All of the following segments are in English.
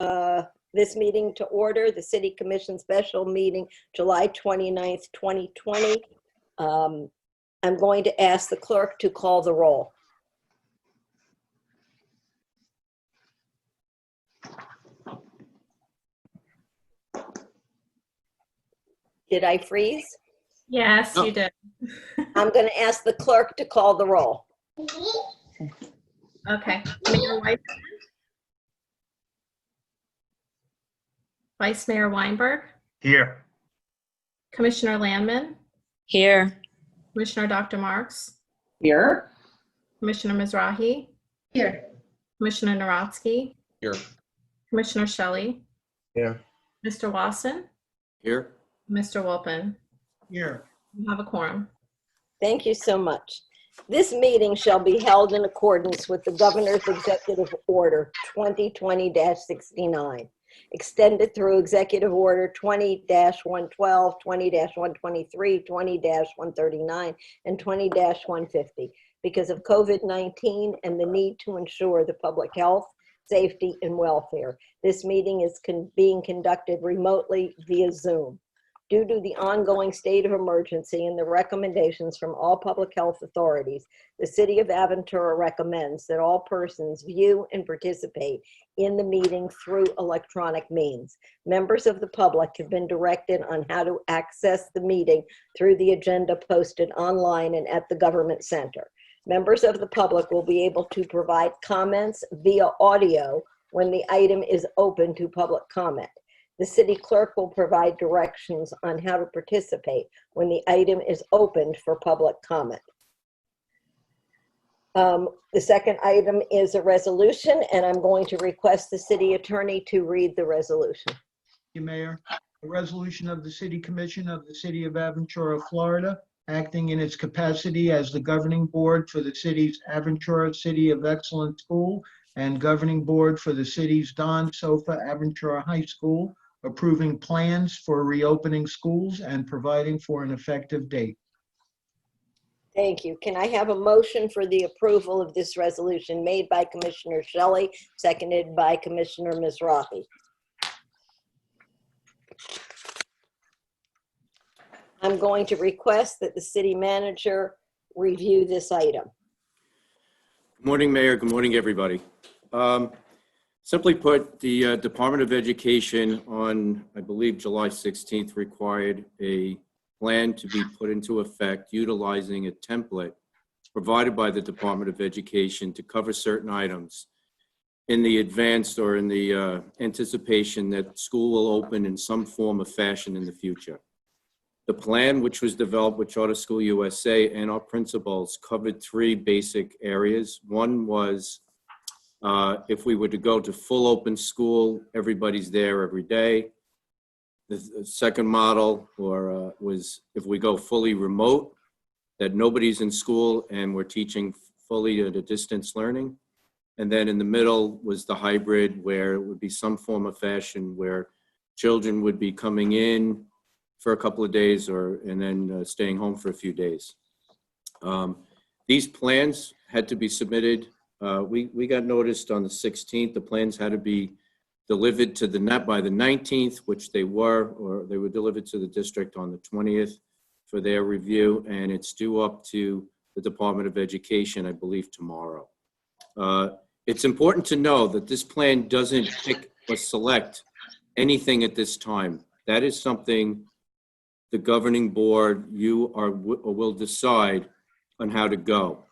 this meeting to order, the City Commission special meeting, July 29th, 2020. I'm going to ask the clerk to call the roll. Did I freeze? Yes, you did. I'm going to ask the clerk to call the roll. Okay. Mayor White. Vice Mayor Weinberg. Here. Commissioner Landman. Here. Commissioner Dr. Marks. Here. Commissioner Mizrahi. Here. Commissioner Narotsky. Here. Commissioner Shelley. Here. Mr. Wasson. Here. Mr. Wolpen. Here. You have a quorum. Thank you so much. This meeting shall be held in accordance with the Governor's Executive Order 2020-69, extended through Executive Order 20-112, 20-123, 20-139, and 20-150 because of COVID-19 and the need to ensure the public health, safety, and welfare. This meeting is being conducted remotely via Zoom. Due to the ongoing state of emergency and the recommendations from all public health authorities, the City of Aventura recommends that all persons view and participate in the meeting through electronic means. Members of the public have been directed on how to access the meeting through the agenda posted online and at the Government Center. Members of the public will be able to provide comments via audio when the item is open to public comment. The city clerk will provide directions on how to participate when the item is opened for public comment. The second item is a resolution, and I'm going to request the city attorney to read the resolution. Thank you, Mayor. A resolution of the City Commission of the City of Aventura, Florida, acting in its capacity as the governing board for the city's Aventura City of Excellence School and governing board for the city's Don Sofa Aventura High School, approving plans for reopening schools and providing for an effective date. Thank you. Can I have a motion for the approval of this resolution made by Commissioner Shelley, seconded by Commissioner Mizrahi? I'm going to request that the city manager review this item. Good morning, Mayor. Good morning, everybody. Simply put, the Department of Education on, I believe, July 16th required a plan to be put into effect utilizing a template provided by the Department of Education to cover certain items in the advance or in the anticipation that school will open in some form or fashion in the future. The plan, which was developed with Charter School USA and our principals, covered three basic areas. One was if we were to go to full open school, everybody's there every day. The second model was if we go fully remote, that nobody's in school and we're teaching fully at a distance learning. And then in the middle was the hybrid, where it would be some form of fashion where children would be coming in for a couple of days and then staying home for a few days. These plans had to be submitted. We got noticed on the 16th. The plans had to be delivered to the net by the 19th, which they were, or they were delivered to the district on the 20th for their review, and it's due up to the Department of Education, I believe, tomorrow. It's important to know that this plan doesn't pick or select anything at this time. That is something the governing board, you are or will decide on how to go.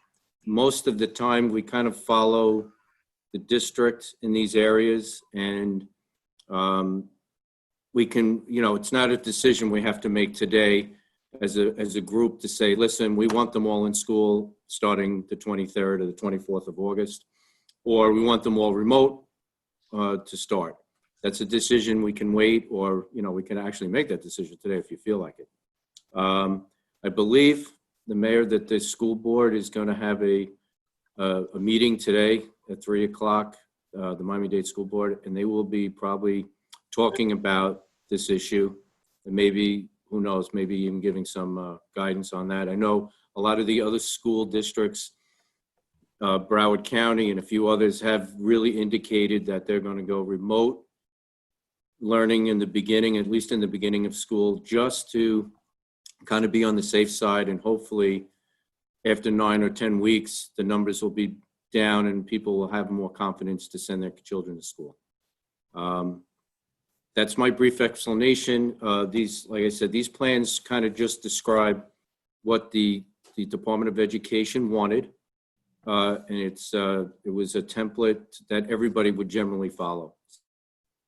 Most of the time, we kind of follow the district in these areas, and we can, it's not a decision we have to make today as a group to say, listen, we want them all in school starting the 23rd or the 24th of August, or we want them all remote to start. That's a decision we can wait, or, we can actually make that decision today if you feel like it. I believe the mayor that the school board is going to have a meeting today at 3 o'clock, the Miami-Dade School Board, and they will be probably talking about this issue, and maybe, who knows, maybe even giving some guidance on that. I know a lot of the other school districts, Broward County and a few others, have really indicated that they're going to go remote learning in the beginning, at least in the beginning of school, just to kind of be on the safe side, and hopefully after 9 or 10 weeks, the numbers will be down and people will have more confidence to send their children to school. That's my brief explanation. These, like I said, these plans kind of just describe what the Department of Education wanted. And it was a template that everybody would generally follow.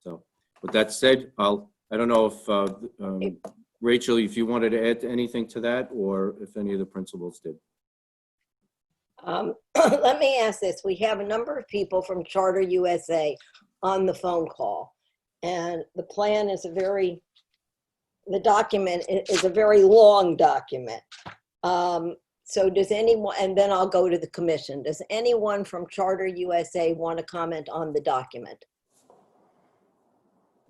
So with that said, I don't know if Rachel, if you wanted to add anything to that, or if any of the principals did. Let me ask this. We have a number of people from Charter USA on the phone call, and the plan is the document is a very long document. So does anyone, and then I'll go to the commission. Does anyone from Charter USA want to comment on the document?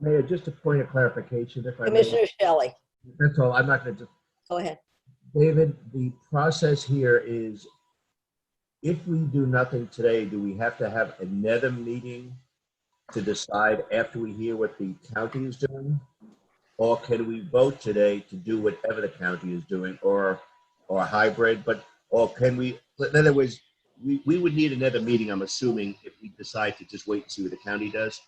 Mayor, just a point of clarification, if I may. Commissioner Shelley, That's all. I'm not going to just. go ahead. David, the process here is, if we do nothing today, do we have to have another meeting to decide after we hear what the county is doing? Or can we vote today to do whatever the county is doing, or a hybrid? Or can we, in other words, we would need another meeting, I'm assuming, if we decide to just wait and see what the county does?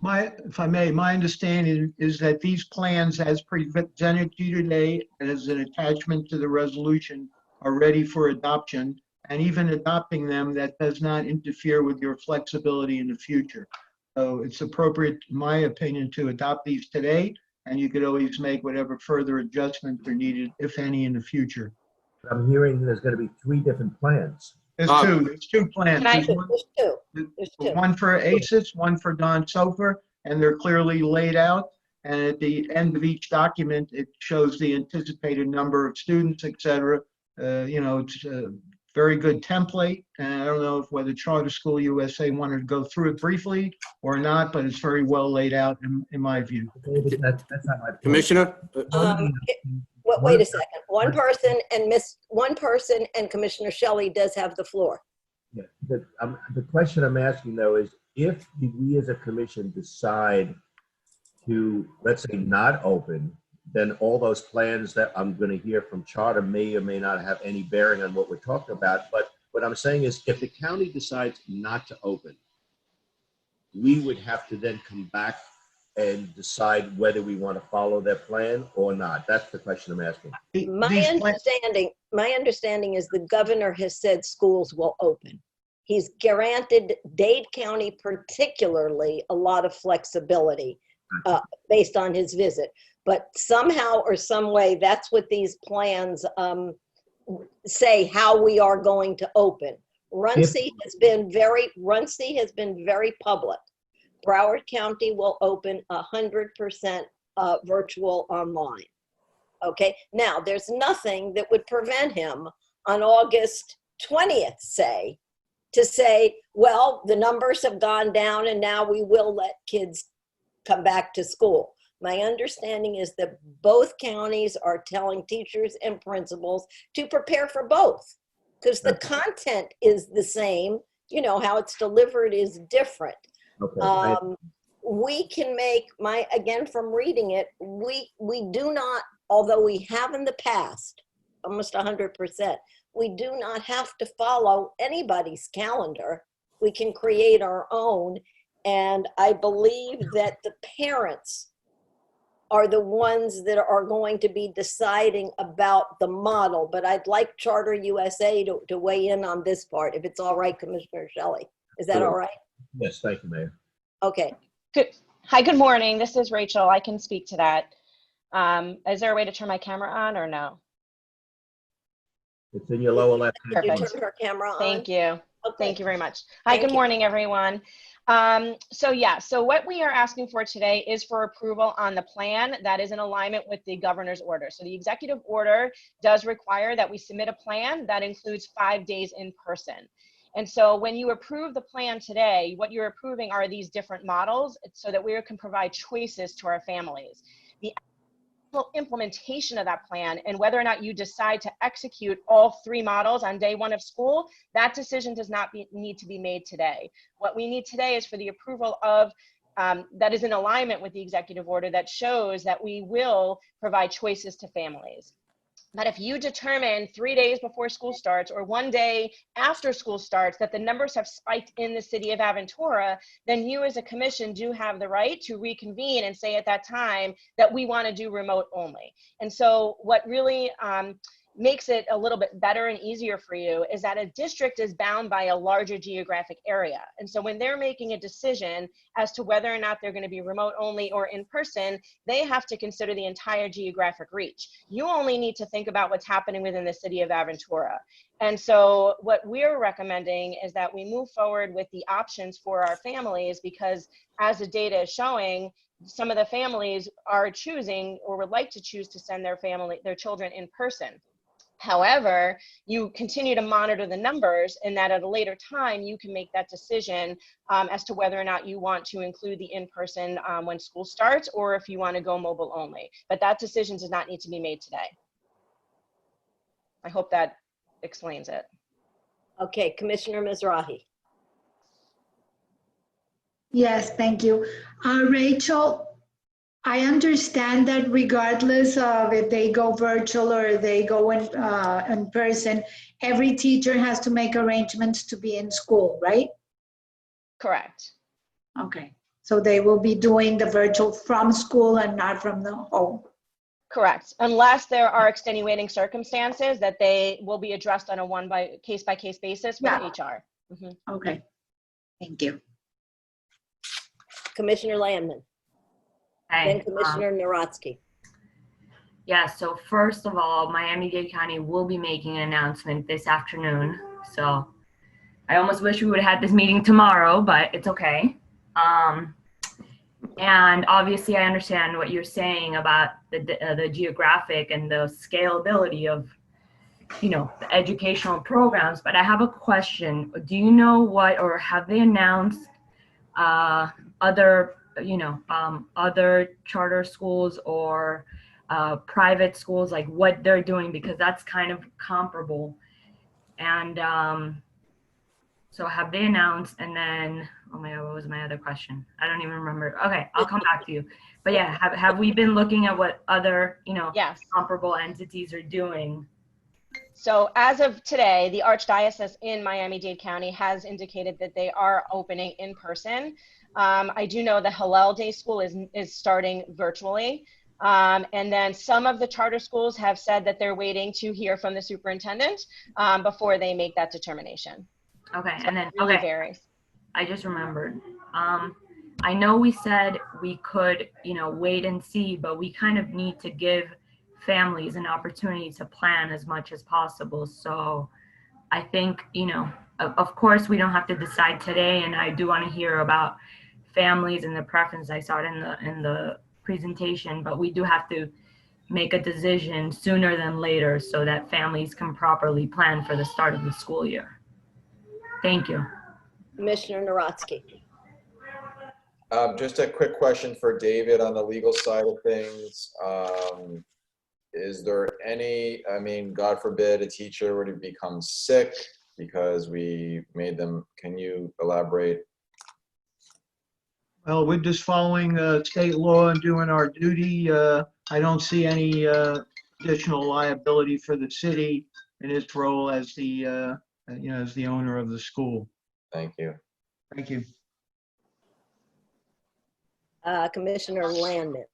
If I may, my understanding is that these plans, as presented to you today, as an attachment to the resolution, are ready for adoption. And even adopting them, that does not interfere with your flexibility in the future. So it's appropriate, in my opinion, to adopt these today, and you could always make whatever further adjustments are needed, if any, in the future. I'm hearing there's going to be 3 different plans. There's two plans. Can I- There's one- There's two. There's two. One for ACES, one for Don Sofer, and they're clearly laid out. And at the end of each document, it shows the anticipated number of students, et cetera. It's a very good template. And I don't know whether Charter School USA wanted to go through it briefly or not, but it's very well laid out in my view. David, that's not my point. Commissioner? Wait a second. One person and Commissioner Shelley does have the floor. Yeah, the question I'm asking, though, is if we as a commission decide to, let's say, not open, then all those plans that I'm going to hear from Charter may or may not have any bearing on what we're talking about. But what I'm saying is, if the county decides not to open, we would have to then come back and decide whether we want to follow their plan or not. That's the question I'm asking. My understanding is the governor has said schools will open. He's granted Dade County particularly a lot of flexibility based on his visit. But somehow or some way, that's what these plans say, how we are going to open. Runcie has been very public. Broward County will open 100% virtual online. Okay, now there's nothing that would prevent him on August 20th, to say, well, the numbers have gone down and now we will let kids come back to school. My understanding is that both counties are telling teachers and principals to prepare for both, because the content is the same. You know, how it's delivered is different. Okay. We can make, again, from reading it, we do not, although we have in the past, almost 100%, we do not have to follow anybody's calendar. We can create our own. And I believe that the parents are the ones that are going to be deciding about the model. But I'd like Charter USA to weigh in on this part, if it's all right, Commissioner Shelley. Is that all right? Yes, thank you, Mayor. Okay. Hi, good morning. This is Rachel. I can speak to that. Is there a way to turn my camera on or no? It's in your lower left. Did you Perfect. turn her camera on? Thank you. Okay. Thank you very much. Hi, Thank good you. morning, everyone. So what we are asking for today is for approval on the plan that is in alignment with the governor's order. So the executive order does require that we submit a plan that includes 5 days in person. And so when you approve the plan today, what you're approving are these different models so that we can provide choices to our families. The actual implementation of that plan and whether or not you decide to execute all 3 models on day 1 of school, that decision does not need to be made today. What we need today is for the approval of that is in alignment with the executive order that shows that we will provide choices to families. But if you determine 3 days before school starts or 1 day after school starts that the numbers have spiked in the city of Aventura, then you as a commission do have the right to reconvene and say at that time that we want to do remote only. And so what really makes it a little bit better and easier for you is that a district is bound by a larger geographic area. And so when they're making a decision as to whether or not they're going to be remote only or in person, they have to consider the entire geographic reach. You only need to think about what's happening within the city of Aventura. And so what we're recommending is that we move forward with the options for our families, because as the data is showing, some of the families are choosing or would like to choose to send their children in person. However, you continue to monitor the numbers, and that at a later time, you can make that decision as to whether or not you want to include the in-person when school starts, or if you want to go mobile only. But that decision does not need to be made today. I hope that explains it. Okay, Commissioner Mizrahi. Yes, thank you. Rachel, I understand that regardless of if they go virtual or they go in person, every teacher has to make arrangements to be in school, right? Correct. Okay, so they will be doing the virtual from school and not from the home. Correct, unless there are extenuating circumstances that they will be addressed on a case-by-case basis with HR. Okay, thank you. Commissioner Landman. Then Commissioner Narotsky. Yeah, so first of all, Miami-Dade County will be making an announcement this afternoon. So I almost wish we would have had this meeting tomorrow, but it's okay. And obviously I understand what you're saying about the geographic and the scalability of, you know, the educational programs, but I have a question. Do you know what, or have they announced other charter schools or private schools, like what they're doing, because that's kind of comparable. And so have they announced, and then, oh my God, what was my other question? I don't even remember. Okay, I'll come back to you. But yeah, have we been looking at what other, Yes. comparable entities are doing? So as of today, the Archdiocese in Miami-Dade County has indicated that they are opening in person. I do know the Hillel Day School is starting virtually. And then some of the charter schools have said that they're waiting to hear from the superintendent before they make that determination. Okay, So and then, it really okay, varies. I just remembered. I know we said we could, wait and see, but we kind of need to give families an opportunity to plan as much as possible. So I think, of course we don't have to decide today, and I do want to hear about families and the preference. I saw it in the presentation, but we do have to make a decision sooner than later so that families can properly plan for the start of the school year. Thank you. Commissioner Narotsky. Just a quick question for David on the legal side of things. Is there any, God forbid a teacher were to become sick because we made them, can you elaborate? Well, we're just following state law and doing our duty. I don't see any additional liability for the city in its role as the, as the owner of the school. Thank you. Thank you. Commissioner Landman.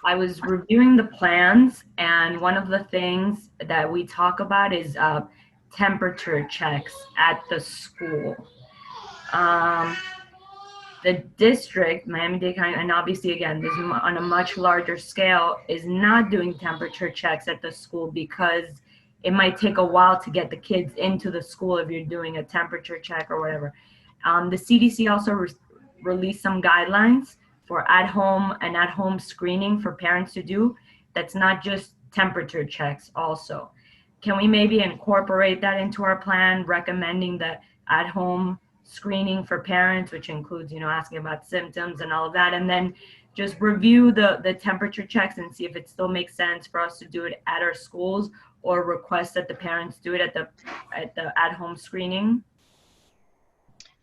I was reviewing the plans, and one of the things that we talk about is temperature checks at the school. The district, Miami-Dade County, and obviously again, this is on a much larger scale, is not doing temperature checks at the school because it might take a while to get the kids into the school if you're doing a temperature check or whatever. The CDC also released some guidelines for at-home screening for parents to do. That's not just temperature checks also. Can we maybe incorporate that into our plan, recommending that at-home screening for parents, which includes, asking about symptoms and all of that, and then just review the temperature checks and see if it still makes sense for us to do it at our schools or request that the parents do it at the at-home screening?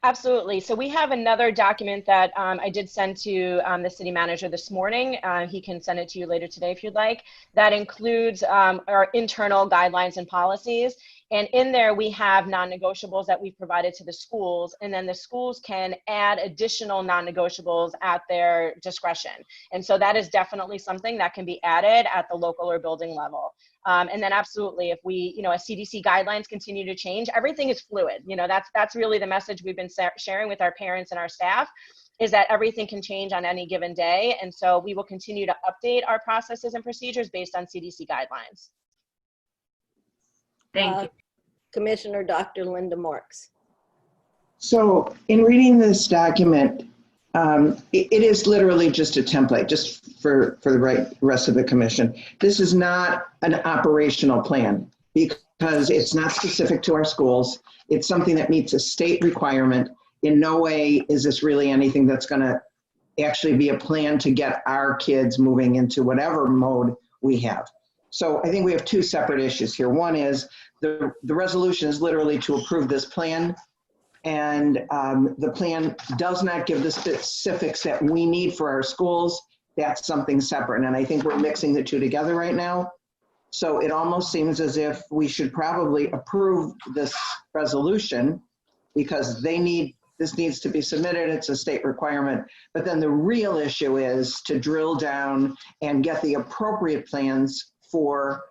Absolutely. So we have another document that I did send to the city manager this morning. He can send it to you later today if you'd like. That includes our internal guidelines and policies. And in there, we have non-negotiables that we've provided to the schools. And then the schools can add additional non-negotiables at their discretion. And so that is definitely something that can be added at the local or building level. And then absolutely, if we, as CDC guidelines continue to change, everything is fluid. That's really the message we've been sharing with our parents and our staff, is that everything can change on any given day. And so we will continue to update our processes and procedures based on CDC guidelines. Thank you. Commissioner Dr. Linda Marks. So in reading this document, it is literally just a template, just for the rest of the commission. This is not an operational plan because it's not specific to our schools. It's something that meets a state requirement. In no way is this really anything that's going to actually be a plan to get our kids moving into whatever mode we have. So I think we have two separate issues here. One is the resolution is literally to approve this plan. And the plan does not give the specifics that we need for our schools. That's something separate. And I think we're mixing the two together right now. So it almost seems as if we should probably approve this resolution because this needs to be submitted. It's a state requirement. But then the real issue is to drill down and get the appropriate plans for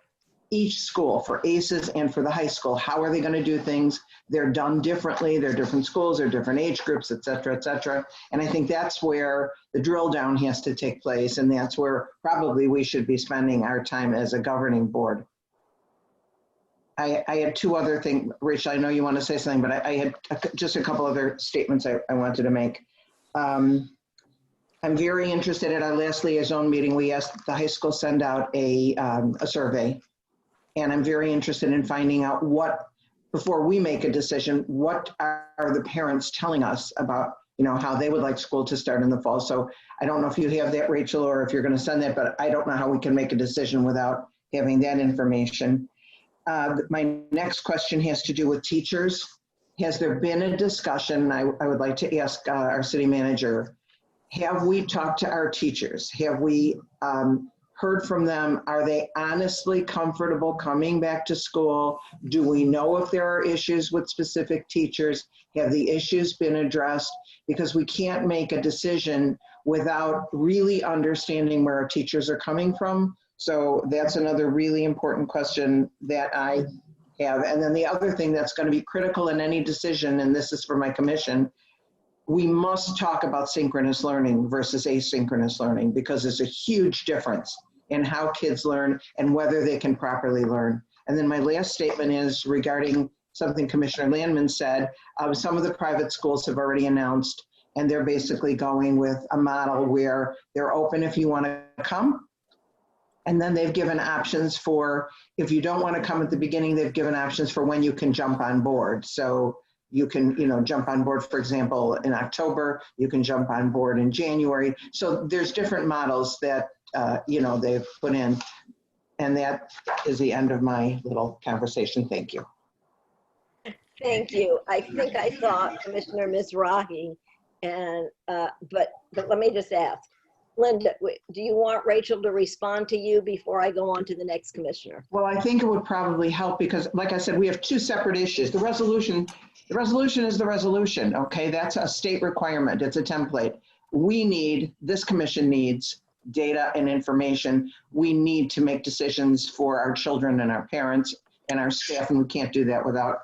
each school, for ACES and for the high school. How are they going to do things? They're done differently. They're different schools, they're different age groups, et cetera, et cetera. And I think that's where the drill down has to take place. And that's where probably we should be spending our time as a governing board. I had two other things. Rachel, I know you want to say something, but I had just a couple other statements I wanted to make. I'm very interested at our last liaison meeting. We asked the high school send out a survey. And I'm very interested in finding out before we make a decision, what are the parents telling us about, how they would like school to start in the fall. So I don't know if you have that, Rachel, or if you're going to send that, but I don't know how we can make a decision without having that information. My next question has to do with teachers. Has there been a discussion? I would like to ask our city manager, have we talked to our teachers? Have we heard from them? Are they honestly comfortable coming back to school? Do we know if there are issues with specific teachers? Have the issues been addressed? Because we can't make a decision without really understanding where our teachers are coming from. So that's another really important question that I have. And then the other thing that's going to be critical in any decision, and this is for my commission, we must talk about synchronous learning versus asynchronous learning, because there's a huge difference in how kids learn and whether they can properly learn. And then my last statement is regarding something Commissioner Landman said. Some of the private schools have already announced, and they're basically going with a model where they're open if you want to come. And then they've given options for, if you don't want to come at the beginning, they've given options for when you can jump on board. So you can, jump on board, for example, in October, you can jump on board in January. So there's different models that, they've put in. And that is the end of my little conversation. Thank you. Thank you. I think I saw Commissioner Mizrahi, and but let me just ask, Linda, do you want Rachel to respond to you before I go on to the next commissioner? Well, I think it would probably help because, like I said, we have two separate issues. The resolution is the resolution, okay? That's a state requirement. It's a template. This commission needs data and information. We need to make decisions for our children and our parents and our staff, and we can't do that without,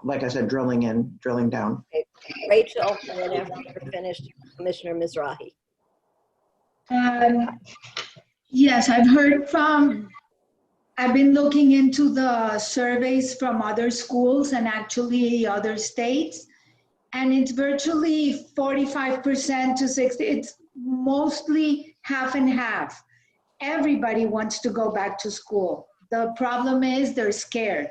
like I said, drilling down. Okay. Rachel, and then after you're finished, Commissioner Mizrahi. Yes, I've been looking into the surveys from other schools and actually other states, and it's virtually 45% to 60%. It's mostly half and half. Everybody wants to go back to school. The problem is they're scared.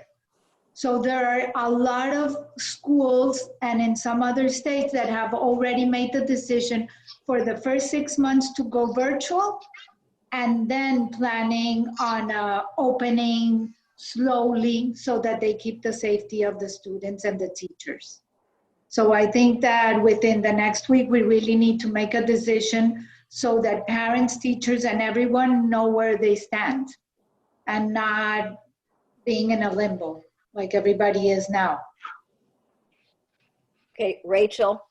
So there are a lot of schools and in some other states that have already made the decision for the first 6 months to go virtual, and then planning on opening slowly so that they keep the safety of the students and the teachers. So I think that within the next week, we really need to make a decision so that parents, teachers, and everyone know where they stand and not being in a limbo like everybody is now. Okay, Rachel.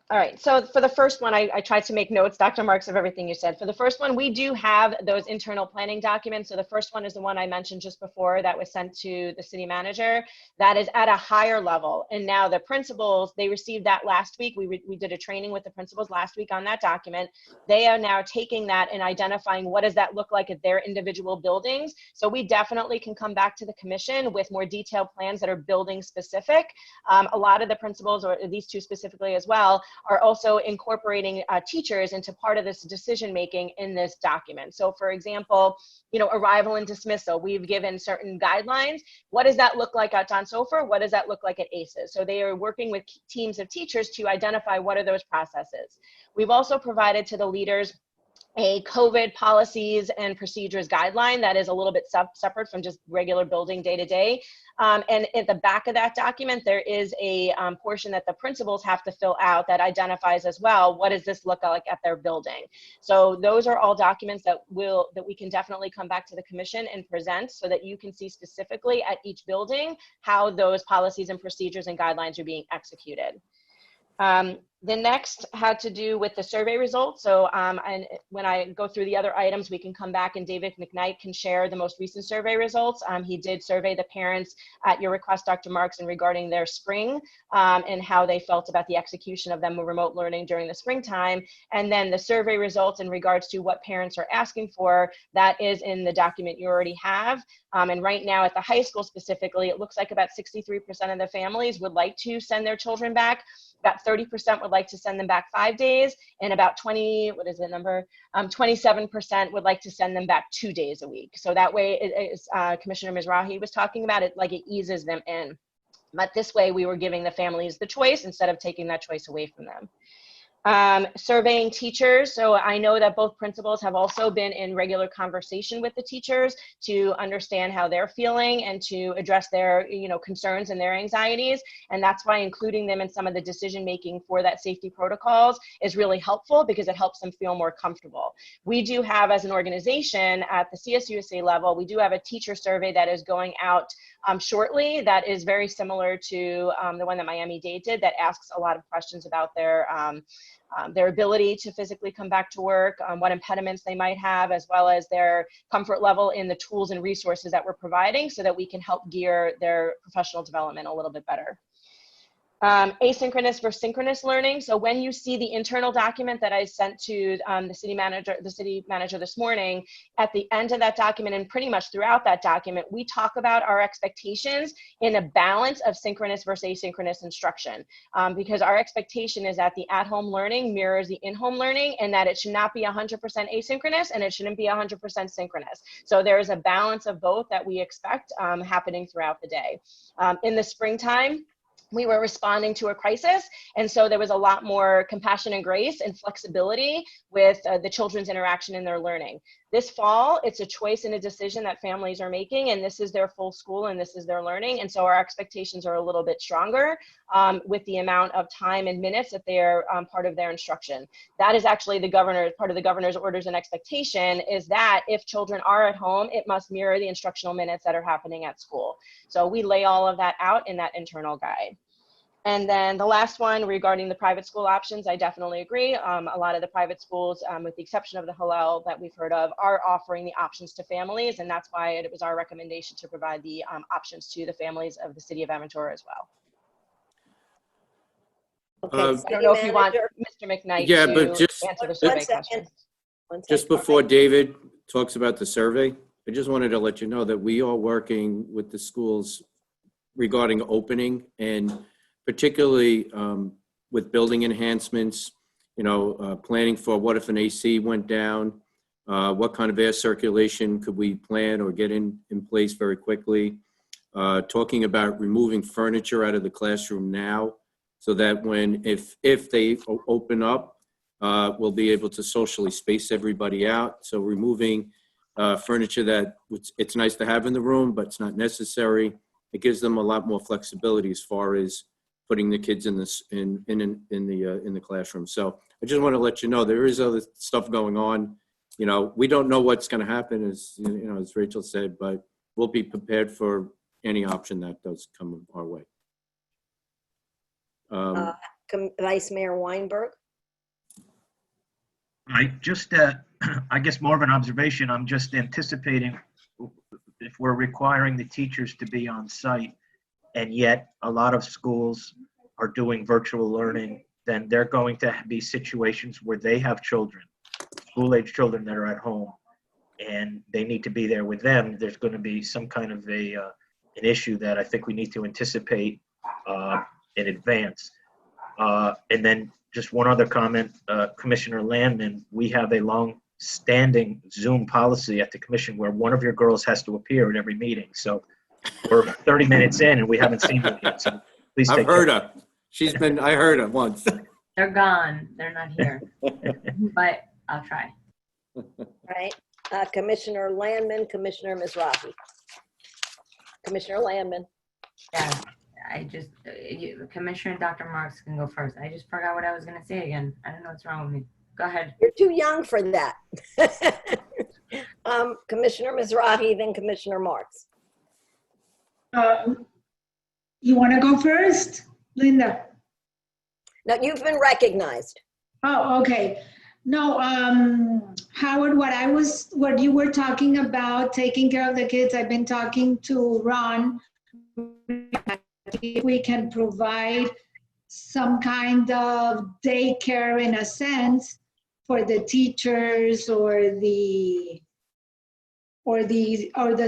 All right, so for the first one, I tried to make notes, Dr. Marks, of everything you said. For the first one, we do have those internal planning documents. So the first one is the one I mentioned just before that was sent to the city manager. That is at a higher level. And now the principals, they received that last week. We did a training with the principals last week on that document. They are now taking that and identifying what does that look like at their individual buildings. So we definitely can come back to the commission with more detailed plans that are building specific. A lot of the principals, or these two specifically as well, are also incorporating teachers into part of this decision making in this document. So for example, arrival and dismissal, we've given certain guidelines. What does that look like at Don Sofer? What does that look like at ACES? So they are working with teams of teachers to identify what are those processes. We've also provided to the leaders a COVID policies and procedures guideline that is a little bit separate from just regular building day to day. And at the back of that document, there is a portion that the principals have to fill out that identifies as well, what does this look like at their building? So those are all documents that we can definitely come back to the commission and present so that you can see specifically at each building how those policies and procedures and guidelines are being executed. The next had to do with the survey results. So and when I go through the other items, we can come back and David McKnight can share the most recent survey results. He did survey the parents at your request, Dr. Marks, and regarding their spring and how they felt about the execution of them with remote learning during the springtime. And then the survey results in regards to what parents are asking for, that is in the document you already have. And right now at the high school specifically, it looks like about 63% of the families would like to send their children back. About 30% would like to send them back 5 days, and about 27% would like to send them back 2 days a week. So that way, Commissioner Mizrahi was talking about it, like it eases them in. But this way, we were giving the families the choice instead of taking that choice away from them. Surveying teachers. So I know that both principals have also been in regular conversation with the teachers to understand how they're feeling and to address their concerns and their anxieties. And that's why including them in some of the decision making for that safety protocols is really helpful because it helps them feel more comfortable. We do have, as an organization at the CSUSA level, we do have a teacher survey that is going out shortly that is very similar to the one that Miami-Dade did, that asks a lot of questions about their ability to physically come back to work, what impediments they might have, as well as their comfort level in the tools and resources that we're providing so that we can help gear their professional development a little bit better. Asynchronous versus synchronous learning. So when you see the internal document that I sent to the city manager this morning, at the end of that document and pretty much throughout that document, we talk about our expectations in a balance of synchronous versus asynchronous instruction, because our expectation is that the at-home learning mirrors the in-home learning, and that it should not be 100% asynchronous and it shouldn't be 100% synchronous. So there is a balance of both that we expect happening throughout the day. In the springtime, we were responding to a crisis, and so there was a lot more compassion and grace and flexibility with the children's interaction in their learning. This fall, it's a choice and a decision that families are making, and this is their full school and this is their learning, and so our expectations are a little bit stronger with the amount of time and minutes that they're part of their instruction. That is actually part of the governor's orders and expectation, is that if children are at home, it must mirror the instructional minutes that are happening at school. So we lay all of that out in that internal guide. And then the last one regarding the private school options, I definitely agree. A lot of the private schools, with the exception of the Hillel that we've heard of, are offering the options to families, and that's why it was our recommendation to provide the options to the families of the city of Aventura as well. Okay, I don't know if you want Manager. Mr. McKnight Yeah, to but just- answer the One survey second. questions. Just before David talks about the survey, I just wanted to let you know that we are working with the schools regarding opening, and particularly with building enhancements, planning for what if an AC went down, what kind of air circulation could we plan or get in place very quickly, talking about removing furniture out of the classroom now so that if they open up, we'll be able to socially space everybody out. So removing furniture that it's nice to have in the room, but it's not necessary. it gives them a lot more flexibility as far as putting the kids in the classroom. So I just want to let you know there is other stuff going on. We don't know what's going to happen, as Rachel said, but we'll be prepared for any option that does come our way. Vice Mayor Weinberg. I just, I guess more of an observation. I'm just anticipating if we're requiring the teachers to be on site, and yet a lot of schools are doing virtual learning, then there are going to be situations where they have children, school-age children that are at home, and they need to be there with them. There's going to be some kind of an issue that I think we need to anticipate in advance. And then just one other comment, Commissioner Landman, we have a long-standing Zoom policy at the commission where one of your girls has to appear at every meeting. So we're 30 minutes in and we haven't seen her yet. So please take I've heard care. her. I heard her once. They're gone. They're not here. But I'll try. All right. Commissioner Landman, Commissioner Mizrahi. Commissioner Landman. Yeah, Commissioner Dr. Marks can go first. I just forgot what I was going to say again. I don't know what's wrong with me. Go ahead. You're too young for that. Commissioner Mizrahi, then Commissioner Marks. You want to go first, Linda? Now, you've been recognized. Oh, okay. No, Howard, what you were talking about, taking care of the kids, I've been talking to Ron. If we can provide some kind of daycare in a sense for the teachers or the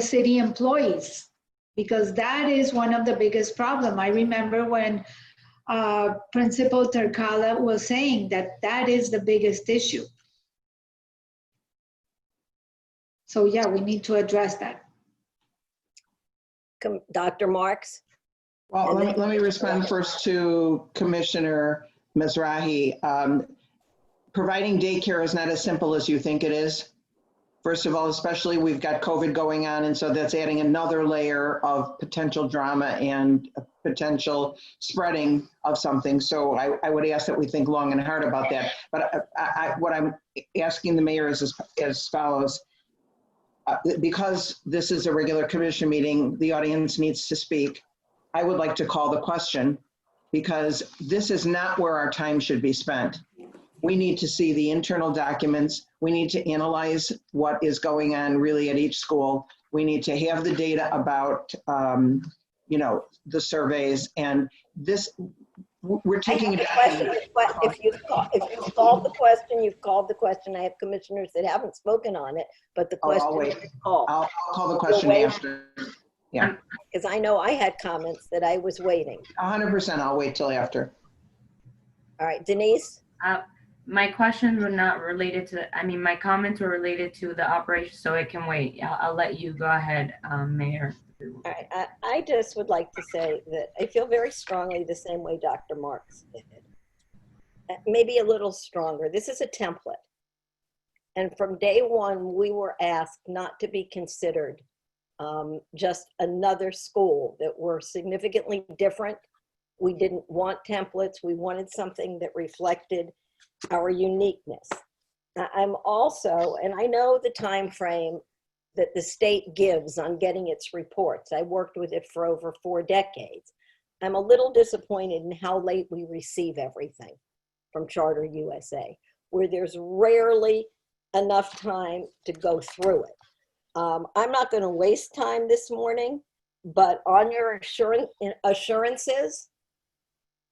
city employees, because that is one of the biggest problem. I remember when Principal Tercala was saying that is the biggest issue. So yeah, we need to address that. Dr. Marks. Well, let me respond first to Commissioner Mizrahi. Providing daycare is not as simple as you think it is. First of all, especially we've got COVID going on, and so that's adding another layer of potential drama and potential spreading of something. So I would ask that we think long and hard about that. But what I'm asking the mayor is as follows. Because this is a regular commission meeting, the audience needs to speak. I would like to call the question, because this is not where our time should be spent. We need to see the internal documents. We need to analyze what is going on really at each school. We need to have the data about, the surveys, and this, we're taking it. If you've called the question, you've called the question. I have commissioners that haven't spoken on it, but the question is called. I'll call the question after. Yeah. Because I know I had comments that I was waiting. 100%, I'll wait till after. All right, Denise? My questions were not related to, my comments were related to the operation, so it can wait. I'll let you go ahead, Mayor. All right, I just would like to say that I feel very strongly the same way Dr. Marks did. Maybe a little stronger. This is a template. And from day one, we were asked not to be considered just another school, that were significantly different. We didn't want templates. We wanted something that reflected our uniqueness. I'm also, and I know the time frame that the state gives on getting its reports. I worked with it for over 4 decades. I'm a little disappointed in how late we receive everything from Charter USA, where there's rarely enough time to go through it. I'm not going to waste time this morning, but on your assurances,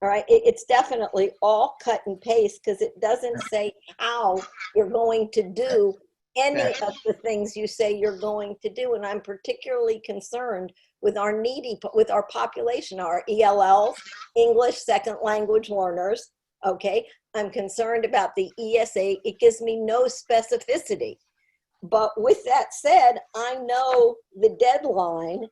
all right, it's definitely all cut and paste, because it doesn't say how you're going to do any of the things you say you're going to do. And I'm particularly concerned with our population, our ELLs, English second language learners, okay? I'm concerned about the ESA. It gives me no specificity. But with that said, I know the deadline,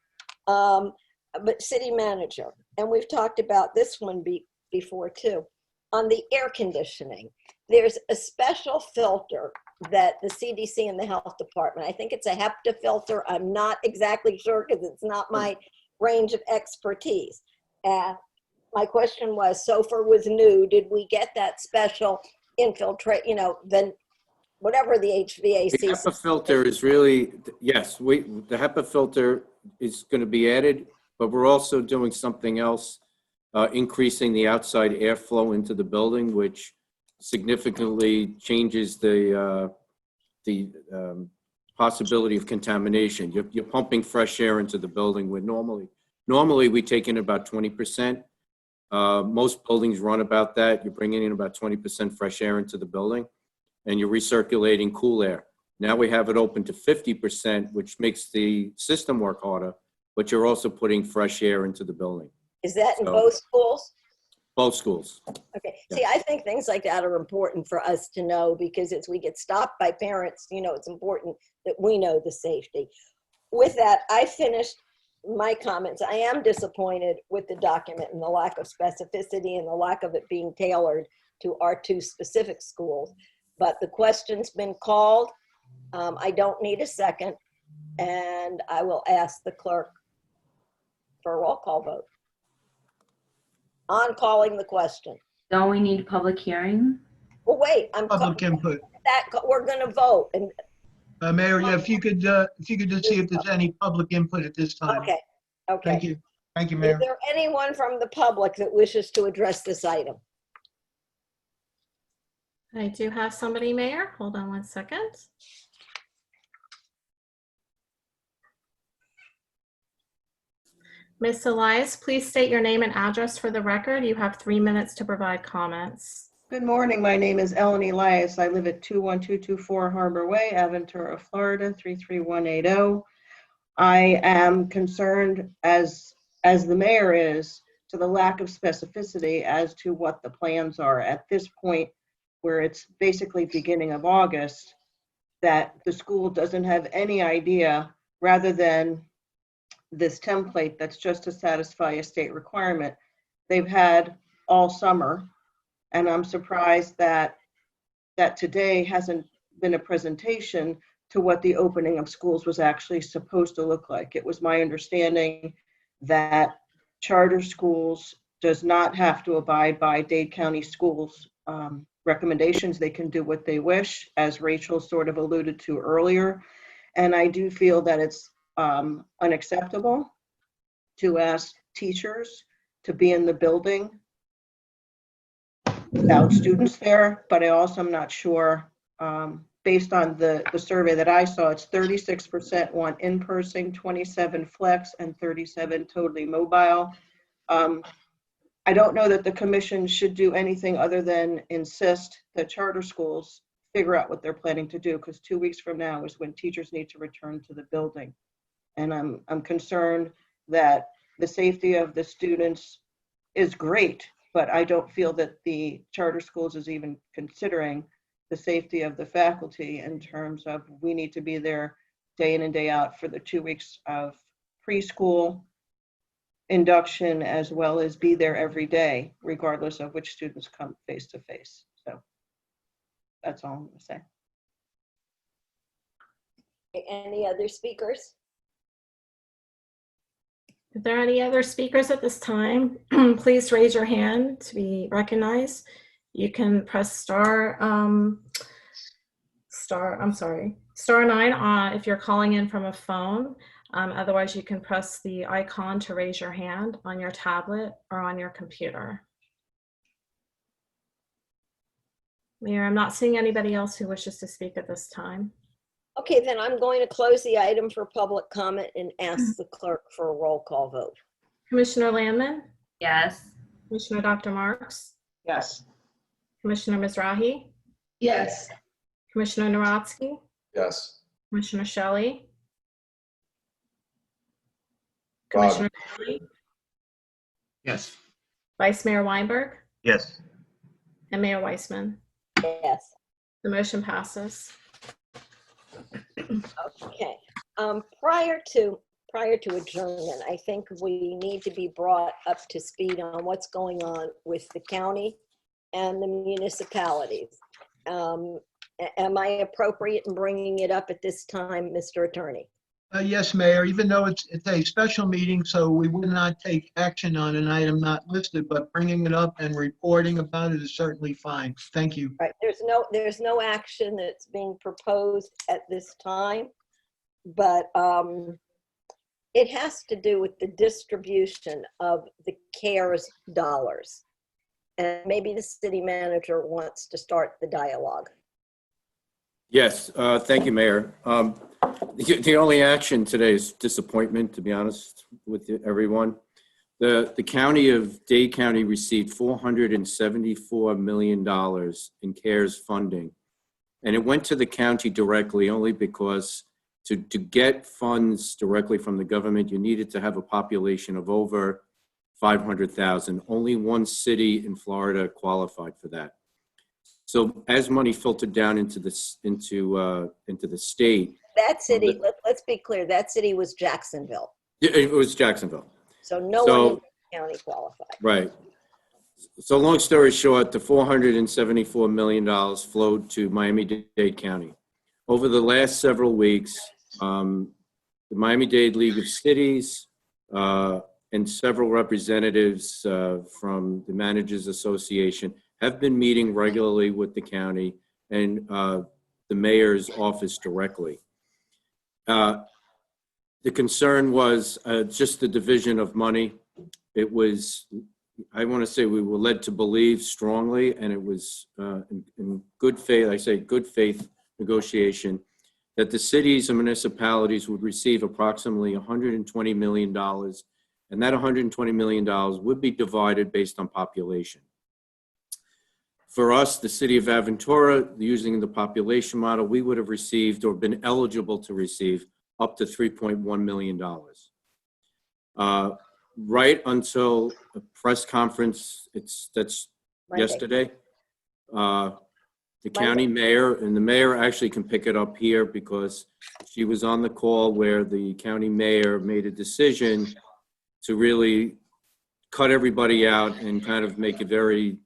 but city manager, and we've talked about this one before too, on the air conditioning, there's a special filter that the CDC and the health department, I think it's a HEPA filter. I'm not exactly sure because it's not my range of expertise. My question was, SOFR was new. Did we get that special infiltrate, then whatever the HVAC The HEPA system filter is really, yes, the HEPA filter is going to be added, but we're also doing something else, increasing the outside airflow into the building, which significantly changes the possibility of contamination. You're pumping fresh air into the building where normally we take in about 20%. Most buildings run about that. You're bringing in about 20% fresh air into the building, and you're recirculating cool air. Now we have it open to 50%, which makes the system work harder, but you're also putting fresh air into the building. Is that in So- both schools? Both schools. Okay. See, I think things like that are important for us to know because as we get stopped by parents, it's important that we know the safety. With that, I finished my comments. I am disappointed with the document and the lack of specificity and the lack of it being tailored to our two specific schools. But the question's been called. I don't need a second, and I will ask the clerk for a roll call vote. On calling the question. Don't we need public hearing? Well, wait, Public input. we're gonna vote. And Mayor, yeah, if you could just see if there's any public input at this time. okay. Thank you. Thank you, Is Mayor. there anyone from the public that wishes to address this item? I do have somebody, Mayor. Hold on one second. Ms. Elias, please state your name and address for the record. You have 3 minutes to provide comments. Good morning. My name is Ellen Elias. I live at 21224 Harbor Way, Aventura, Florida, 33180. I am concerned, as the mayor is, to the lack of specificity as to what the plans are at this point, where it's basically beginning of August, that the school doesn't have any idea, rather than this template that's just to satisfy a state requirement. They've had all summer, and I'm surprised that today hasn't been a presentation to what the opening of schools was actually supposed to look like. It was my understanding that charter schools does not have to abide by Dade County Schools recommendations. They can do what they wish, as Rachel sort of alluded to earlier. And I do feel that it's unacceptable to ask teachers to be in the building without students there, but I also am not sure, based on the survey that I saw, it's 36% want in-person, 27 flex, and 37 totally mobile. I don't know that the commission should do anything other than insist that charter schools figure out what they're planning to do, because 2 weeks from now is when teachers need to return to the building. And I'm concerned that the safety of the students is great, but I don't feel that the charter schools is even considering the safety of the faculty in terms of we need to be there day in and day out for the 2 weeks of preschool induction, as well as be there every day, regardless of which students come face to face. So that's all I'm going to say. Any other speakers? If there are any other speakers at this time, please raise your hand to be recognized. You can press star 9 if you're calling in from a phone. Otherwise, you can press the icon to raise your hand on your tablet or on your computer. Mayor, I'm not seeing anybody else who wishes to speak at this time. Okay, then I'm going to close the item for public comment and ask the clerk for a roll call vote. Commissioner Landman, Yes. Commissioner Dr. Marks, Yes. Commissioner Mizrahi, Yes. Commissioner Narotsky, Yes. Commissioner Shelley, Bob. Commissioner Kelly, Yes. Vice Mayor Weinberg, Yes. and Mayor Weissman. Yes. The motion passes. Okay. Prior to adjournment, I think we need to be brought up to speed on what's going on with the county and the municipalities. Am I appropriate in bringing it up at this time, Mr. Attorney? Yes, Mayor, even though it's a special meeting, so we would not take action on an item not listed, but bringing it up and reporting about it is certainly fine. Thank you. Right, there's no action that's being proposed at this time, but it has to do with the distribution of the CARES dollars. And maybe the city manager wants to start the dialogue. Yes, thank you, Mayor. The only action today is disappointment, to be honest with everyone. The county of Dade County received $474 million in CARES funding. And it went to the county directly only because to get funds directly from the government, you needed to have a population of over 500,000. Only one city in Florida qualified for that. So as money filtered down into the state. That city, let's be clear, that city was Jacksonville. It was Jacksonville. So no one in the county qualified. Right. So long story short, the $474 million flowed to Miami-Dade County. Over the last several weeks, the Miami-Dade League of Cities and several representatives from the Managers Association have been meeting regularly with the county and the mayor's office directly. The concern was just the division of money. It was, I want to say we were led to believe strongly, and it was in good faith, I say good faith negotiation, that the cities and municipalities would receive approximately $120 million, and that $120 million would be divided based on population. For us, the city of Aventura, using the population model, we would have received or been eligible to receive up to $3.1 million. Right until a press conference, that's Monday. Yesterday, the county mayor, and the mayor actually can pick it up here because she was on the call where the county mayor made a decision to really cut everybody out and kind of make it very,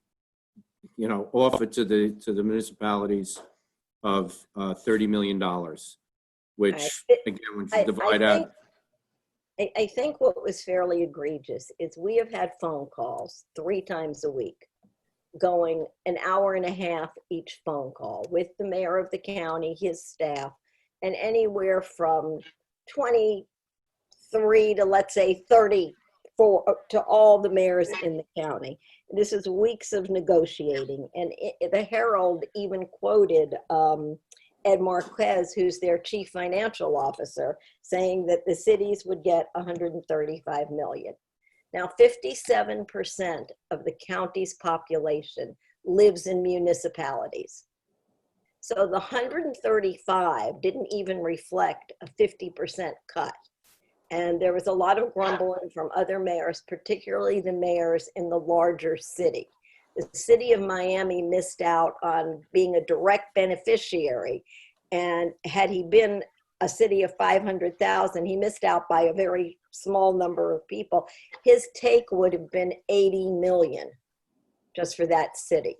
offer to the municipalities of $30 million, which again, when you divide out. I think what was fairly egregious is we have had phone calls 3 times a week, going an hour and a half each phone call with the mayor of the county, his staff, and anywhere from 23 to, let's say, 34 to all the mayors in the county. This is weeks of negotiating. And the Herald even quoted Ed Marquez, who's their chief financial officer, saying that the cities would get $135 million. Now, 57% of the county's population lives in municipalities. So the 135 didn't even reflect a 50% cut. And there was a lot of grumbling from other mayors, particularly the mayors in the larger city. The city of Miami missed out on being a direct beneficiary. And had he been a city of 500,000, he missed out by a very small number of people. His take would have been 80 million just for that city.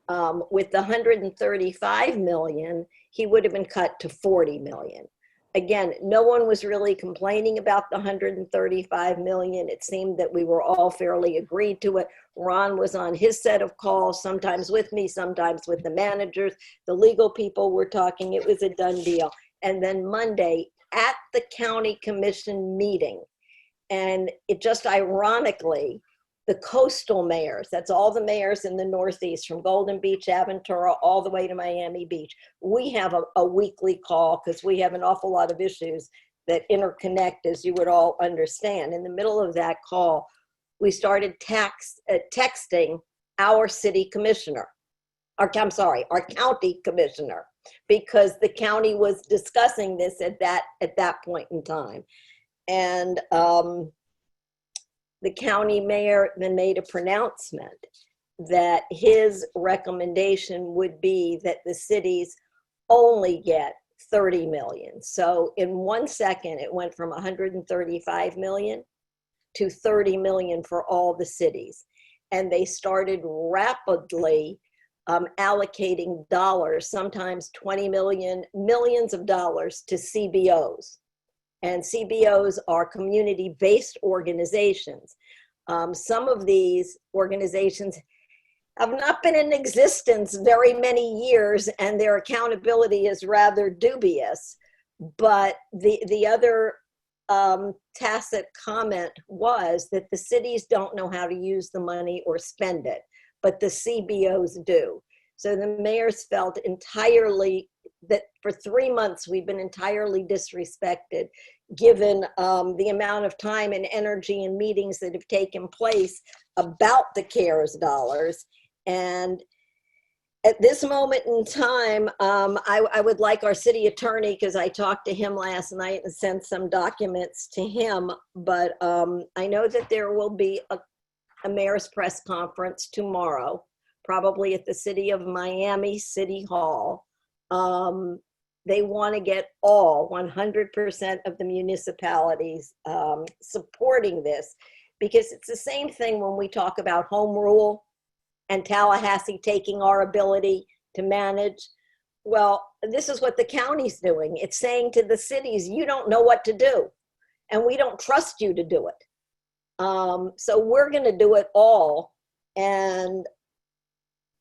With the 135 million, he would have been cut to 40 million. Again, no one was really complaining about the 135 million. It seemed that we were all fairly agreed to it. Ron was on his set of calls, sometimes with me, sometimes with the managers. The legal people were talking. It was a done deal. And then Monday at the county commission meeting, and it just ironically, the coastal mayors, that's all the mayors in the Northeast, from Golden Beach, Aventura, all the way to Miami Beach. We have a weekly call because we have an awful lot of issues that interconnect, as you would all understand. In the middle of that call, we started texting our city commissioner, our county commissioner, because the county was discussing this at that point in time. And the county mayor then made a pronouncement that his recommendation would be that the cities only get 30 million. So in 1 second, it went from 135 million to 30 million for all the cities. And they started rapidly allocating dollars, sometimes 20 million, millions of dollars to CBOs. And CBOs are community-based organizations. Some of these organizations have not been in existence very many years, and their accountability is rather dubious. But the other tacit comment was that the cities don't know how to use the money or spend it, but the CBOs do. So the mayors felt entirely that for 3 months we've been entirely disrespected, given the amount of time and energy and meetings that have taken place about the CARES dollars. And at this moment in time, I would like our city attorney, because I talked to him last night and sent some documents to him, but I know that there will be a mayor's press conference tomorrow, probably at the City of Miami City Hall. They want to get all 100% of the municipalities supporting this, because it's the same thing when we talk about home rule and Tallahassee taking our ability to manage. Well, this is what the county's doing. It's saying to the cities, you don't know what to do, and we don't trust you to do it. So we're going to do it all, and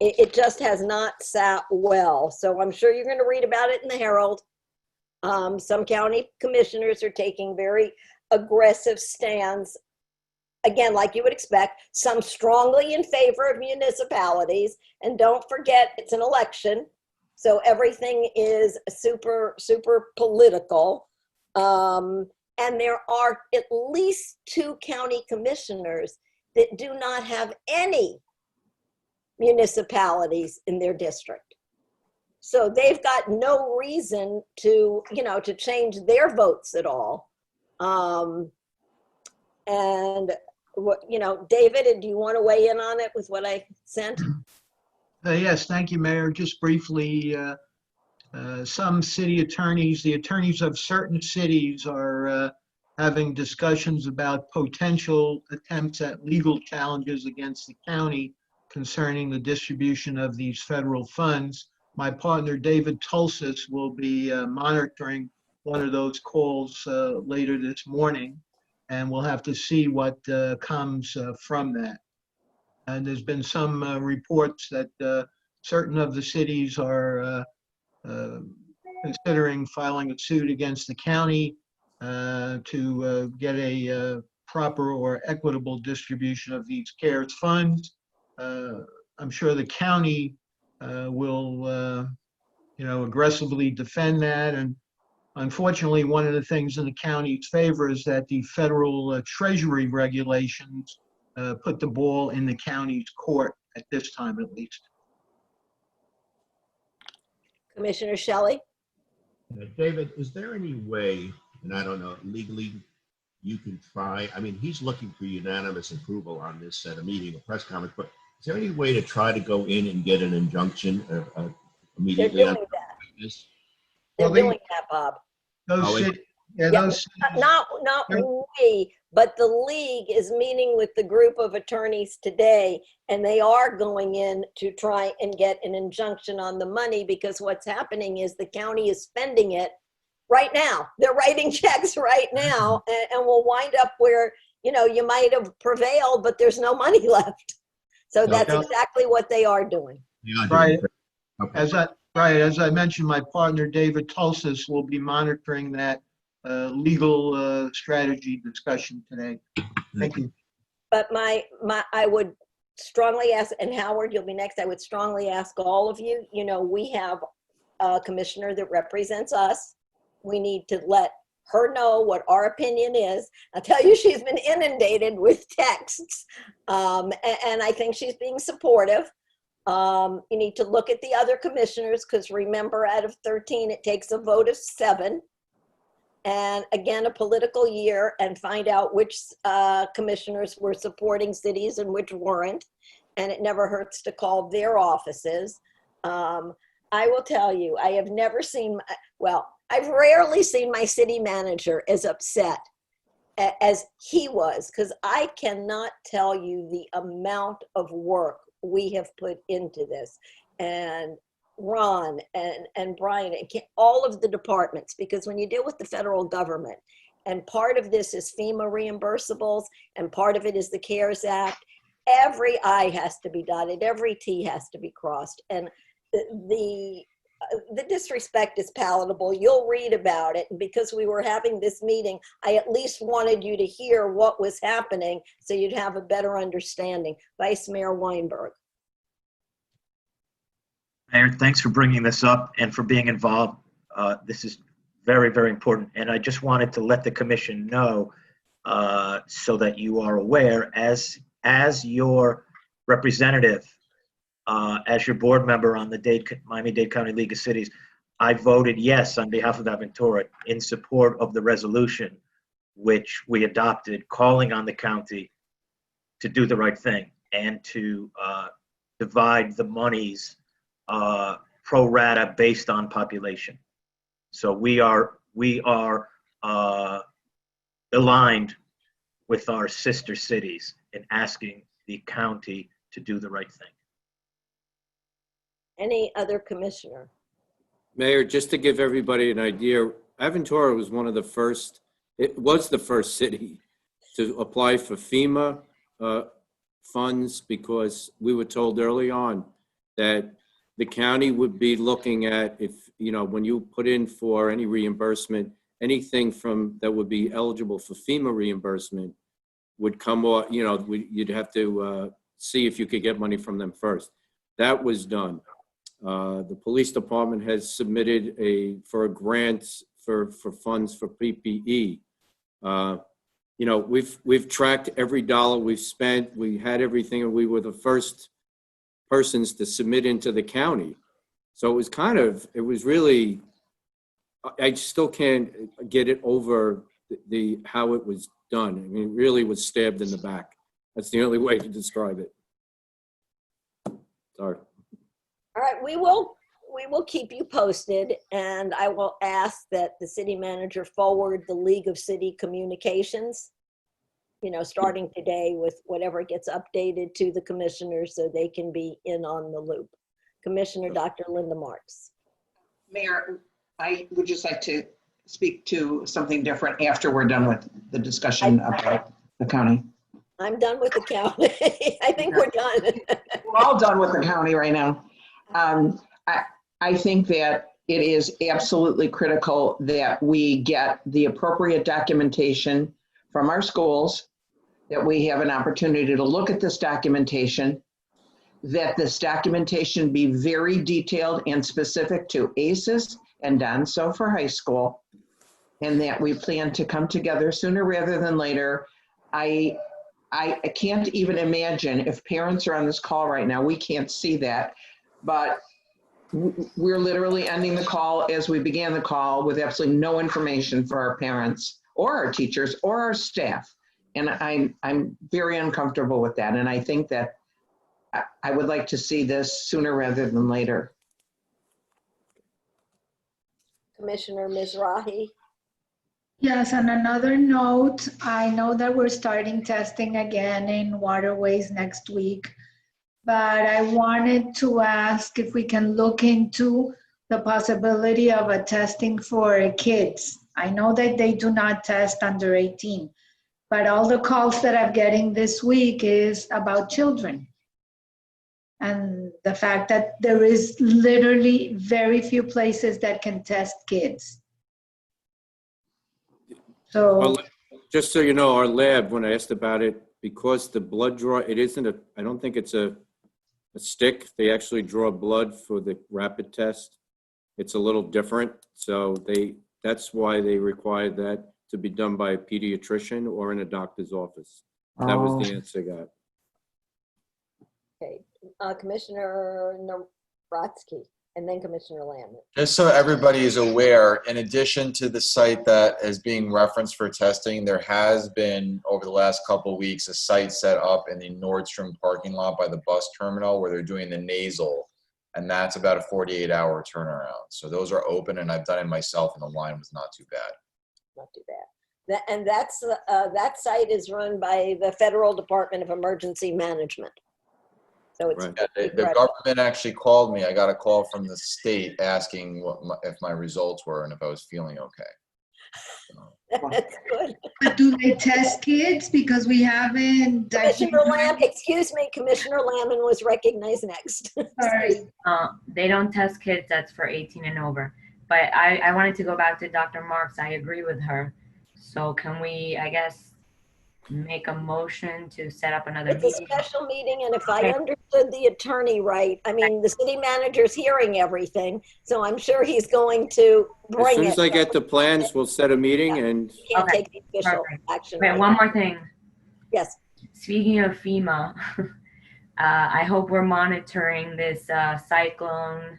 it just has not sat well. So I'm sure you're going to read about it in the Herald. Some county commissioners are taking very aggressive stands. Again, like you would expect, some strongly in favor of municipalities. And don't forget, it's an election. So everything is super, super political. And there are at least 2 county commissioners that do not have any municipalities in their district. So they've got no reason to, to change their votes at all. And what, David, do you want to weigh in on it with what I sent? Yes, thank you, Mayor. Just briefly, some city attorneys, the attorneys of certain cities are having discussions about potential attempts at legal challenges against the county concerning the distribution of these federal funds. My partner, David Tulsis, will be monitoring one of those calls later this morning, and we'll have to see what comes from that. And there's been some reports that certain of the cities are considering filing a suit against the county to get a proper or equitable distribution of these CARES funds. I'm sure the county will, aggressively defend that. And unfortunately, one of the things in the county's favor is that the federal treasury regulations put the ball in the county's court at this time, at least. Commissioner Shelley? David, is there any way, and I don't know, legally, you can try, he's looking for unanimous approval on this at a meeting, a press conference, but is there any way to try to go in and get an injunction immediately? They're doing that. This? They're doing that, Bob. Not we, but the league is meeting with the group of attorneys today, and they are going in to try and get an injunction on the money, because what's happening is the county is spending it right now. They're writing checks right now, and we'll wind up where, you might have prevailed, but there's no money left. So that's exactly what they are doing. Right. As I mentioned, my partner, David Tulsis, will be monitoring that legal strategy discussion today. Thank you. But I would strongly ask, and Howard, you'll be next. I would strongly ask all of you, we have a commissioner that represents us. We need to let her know what our opinion is. I'll tell you, she's been inundated with texts, and I think she's being supportive. You need to look at the other commissioners, because remember, out of 13, it takes a vote of 7. And again, a political year, and find out which commissioners were supporting cities and which weren't. And it never hurts to call their offices. I will tell you, I have never seen, I've rarely seen my city manager as upset as he was, because I cannot tell you the amount of work we have put into this. And Ron and Brian, and all of the departments, because when you deal with the federal government, And part of this is FEMA reimbursables, and part of it is the CARES Act. Every I has to be dotted, every T has to be crossed. And the disrespect is palatable. You'll read about it. And because we were having this meeting, I at least wanted you to hear what was happening so you'd have a better understanding. Vice Mayor Weinberg. Mayor, thanks for bringing this up and for being involved. This is very, very important. And I just wanted to let the commission know so that you are aware, as your representative, as your board member on the Miami-Dade County League of Cities, I voted yes on behalf of Aventura in support of the resolution which we adopted, calling on the county to do the right thing and to divide the monies pro rata based on population. So we are aligned with our sister cities in asking the county to do the right thing. Any other commissioner? Mayor, just to give everybody an idea, Aventura was one of the first, it was the first city to apply for FEMA funds, because we were told early on that the county would be looking at, if, you know, when you put in for any reimbursement, anything from that would be eligible for FEMA reimbursement would come off, you know, you'd have to see if you could get money from them first. That was done. The police department has submitted for a grant for funds for PPE. You know, we've tracked every dollar we've spent. We had everything, and we were the first persons to submit into the county. So it was really, I still can't get it over how it was done. I mean, it really was stabbed in the back. That's the only way to describe it. Sorry. All right, we will keep you posted, and I will ask that the city manager forward the League of City communications, you know, starting today with whatever gets updated to the commissioners so they can be in on the loop. Commissioner Dr. Linda Marks. Mayor, I would just like to speak to something different after we're done with the discussion about the county. I'm done with the county. I think we're done. We're all done with the county right now. I think that it is absolutely critical that we get the appropriate documentation from our schools, that we have an opportunity to look at this documentation, that this documentation be very detailed and specific to ACES and DONSO for high school, and that we plan to come together sooner rather than later. I can't even imagine if parents are on this call right now, we can't see that, but we're literally ending the call as we began the call with absolutely no information for our parents or our teachers or our staff. And I'm very uncomfortable with that. And I think that I would like to see this sooner rather than later. Commissioner Mizrahi. Yes, on another note, I know that we're starting testing again in waterways next week, but I wanted to ask if we can look into the possibility of a testing for kids. I know that they do not test under 18, but all the calls that I'm getting this week is about children. And the fact that there is literally very few places that can test kids. So Just so you know, our lab, when I asked about it, because the blood draw, I don't think it's a stick. They actually draw blood for the rapid test. It's a little different. So that's why they required that to be done by a pediatrician or in a doctor's office. That was the answer I got. Okay, Commissioner Naratsky, and then Commissioner Lambert. Just so everybody is aware, in addition to the site that is being referenced for testing, there has been, over the last couple of weeks, a site set up in the Nordstrom parking lot by the bus terminal where they're doing the nasal, and that's about a 48-hour turnaround. So those are open, and I've done it myself, and the line was not too bad. Not too bad. And that site is run by the Federal Department of Emergency Management. So it's Right. Yeah, the government actually called me. I got a call from the state asking if my results were and if I was feeling okay. That's good. But do they test kids? Because we haven't. Commissioner Lamb, excuse me, Commissioner Lamb was recognized next. Sorry. They don't test kids that's for 18 and over. But I wanted to go back to Dr. Marks. I agree with her. So can we, I guess, make a motion to set up another It's a meeting? special meeting, and if I Okay. understood the attorney right, I mean, the city manager's hearing everything, so I'm sure he's going to As bring soon it. as I get the plans, we'll set a meeting and Can't Okay, take the official perfect. action. Wait, right one now. more thing. Yes, Speaking of FEMA, I hope we're monitoring this cyclone,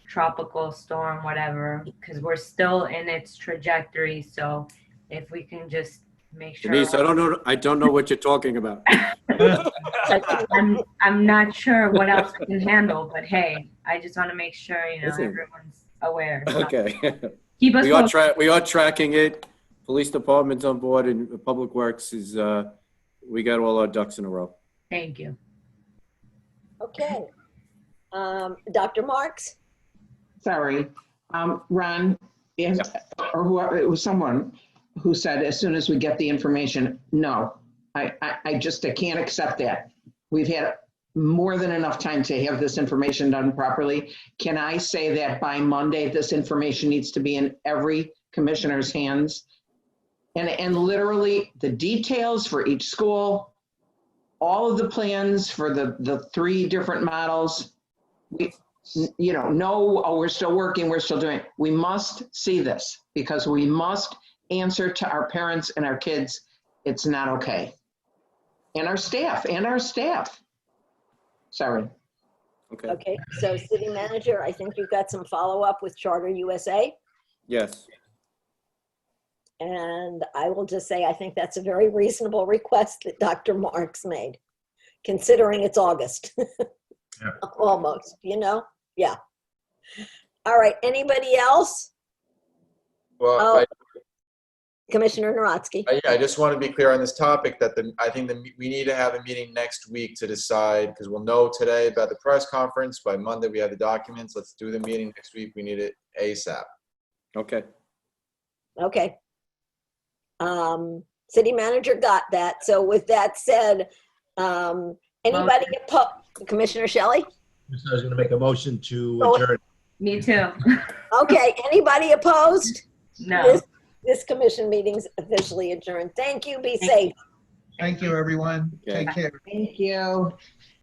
tropical storm, whatever, because we're still in its trajectory. So if we can just make sure. Denise, I don't know what you're talking about. I'm not sure what else we can handle, but hey, I just want to make sure, Listen. everyone's aware. So Okay. keep us posted. We are tracking it. Police department's on board and Public Works is, we got all our ducks in a row. Thank you. okay. Dr. Marks? Sorry. Ron, or whoever, it was someone who said, as soon as we get the information, no. I can't accept that. We've had more than enough time to have this information done properly. Can I say that by Monday, this information needs to be in every commissioner's hands? And literally the details for each school, all of the plans for the 3 different models. No, oh, we're still working, we're still doing it. We must see this because we must answer to our parents and our kids. It's not okay. And our staff. Sorry. Okay. Okay, so city manager, I think you've got some follow-up with Charter USA. Yes. And I will just say, I think that's a very reasonable request that Dr. Marks made, considering it's August. Yeah. Almost, yeah. All right, anybody else? Well, Commissioner Narodsky. I just want to be clear on this topic that I think we need to have a meeting next week to decide, because we'll know today about the press conference. By Monday, we have the documents. Let's do the meeting next week. We need it ASAP. Okay. Okay. City manager got that. So with that said, anybody opposed? Commissioner Shelley? I was going to make a motion to Oh. adjourn. Me too. Okay, anybody opposed? No. This commission meeting's officially adjourned. Thank you, be safe. Thank you, everyone. Okay. Take care. Thank you.